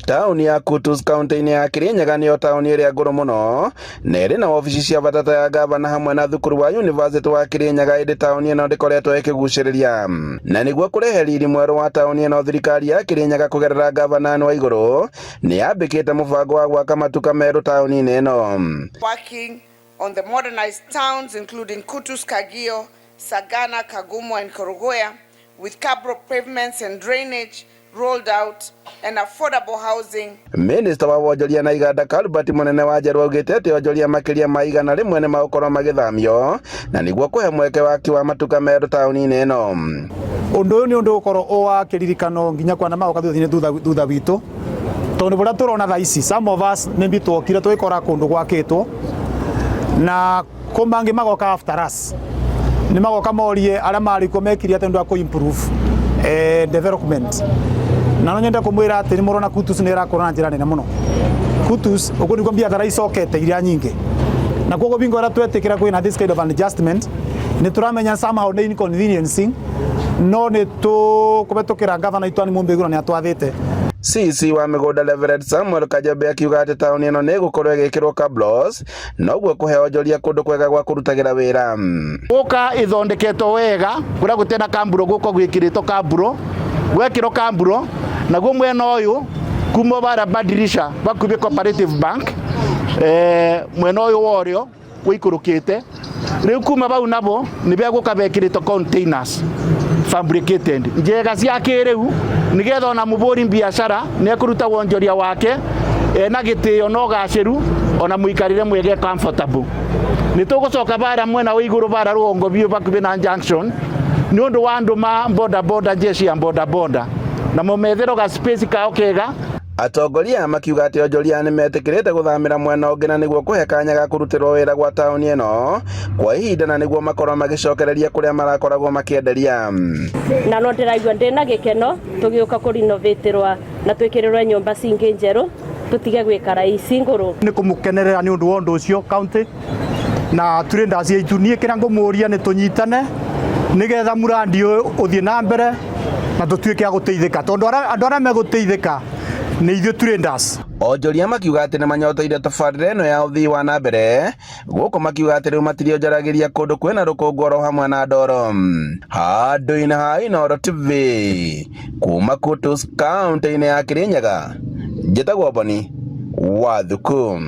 Tauni ya Kutus kaunti-inĩ ya Kirinyaga nĩyo tauni ĩrĩa ngũrũ mũno na ĩrĩ na ofici cia bata ta ya gavana hamwe na thukuru wa University wa Kirinyaga. Ĩndĩ tauni ĩno ndĩkoretwo ĩkĩgucĩrĩria, na nĩguo kũrehe riri mwerũ wa tauni ĩno, thirikari ya Kirinyaga kũgerera gavana Anne Waigũrũ nĩyambĩkĩte mũbango wa gwaka matuka merũ tauni-inĩ ĩno. Working on the modernized towns including Kutus, Kagio, Sagana, Kagumo and Korogoya with cabro pavements and drainage rolled out and affordable housing. Minister wa wonjoria na iganda Albert Munene wa Njeru augĩte atĩ onjoria makĩria ma igana rĩmwe nĩ magũkorwo magĩthamio na nĩguo kũhe mweke waki wa matuka merũ tauni-inĩ ĩno. Ũndũ ũyũ nĩ ũndũ ũkorwo wa kĩririkano nginya kwana magoka thutha witũ, tondũ bũrĩa tũrona thaa ici some of us maybe twokire twĩkora kũndũ gwakĩtwo na kũmangĩ magoka after us nĩ magoka morie arĩa marĩkuo mekire atĩ ndũ improve development. Na no nyenda kumwira ati ni murona Kutus ni irakorwo na njira nene muno. Kutus uko niko biathara icokete iria nyingi, na kogo bingo ara twetikira kwina this kind of an adjustment ni turamenya somehow ni inconveniencing no ni tu kubetukira gavana itwani Mumbigura ni atwathite. CC wa migunda Reverend Samuel Kajabe akiuga ati tauni ino ni gukorwo igikirwo cabros na uguo kuhe onjoria kundu kwega gwa kurutagira wira. Guka ithondeketwo wega kuria gutena kamburo guko gwikiritwo kamburo gwekirwo kamburo naguo mwena uyu kuma bara badirisha bakubi Cooperative Bank mwena uyu worio wikurukite riu kuma bau nabo ni beguka bekiritwo containers fabricated njega cia kiriu nigetha ona muburi biashara ni kuruta wonjoria wake na gitio no gaciru ona muikarire mwege comfortable. Ni tugucoka bara mwena wa iguru bara ruongo biu bakubi na junction ni undu wa andu ma boda jeshi ya boda na momethero ga space kao kega. Atongoria makiuga ati onjoria nĩ metikirite guthamira mwena ũngĩ na nĩguo kũhe kanya ga kũrutirwo wĩra gwa tauni ĩno kwa ihinda na nĩguo makorwo magicokereria kũrĩa marakoragwo makĩenderia. Na no ndĩraigua ndĩna gĩkeno tũgĩũka kũrinovatorwa na twĩkĩrĩrwo nyũmba cingĩ njerũ tũtige gwĩkara ici ngũrũ. Nĩ kũmũkenerera nĩ ũndũ wa ũndũ ũcio county na turenda cia itu niĩ kĩra ngũmũria nĩ tũnyitane nigetha murandi ũthiĩ na mbere na tũtuĩke a gũteithĩka tondũ andũ arĩa megũteithĩka nĩ ithuĩ traders. Onjoria makiuga atĩ nĩ manyoteire tabarĩra ĩno ya ũthii wa na mbere gũkũ makiuga atĩ rĩu matirionjoragĩria kũndũ kwĩna rũkũngũ oro hamwe na ndoro. Handũ-inĩ ha Inooro TV kuma Kutus kaunti-inĩ ya Kirinyaga, njĩtagwo Boni Wathuku.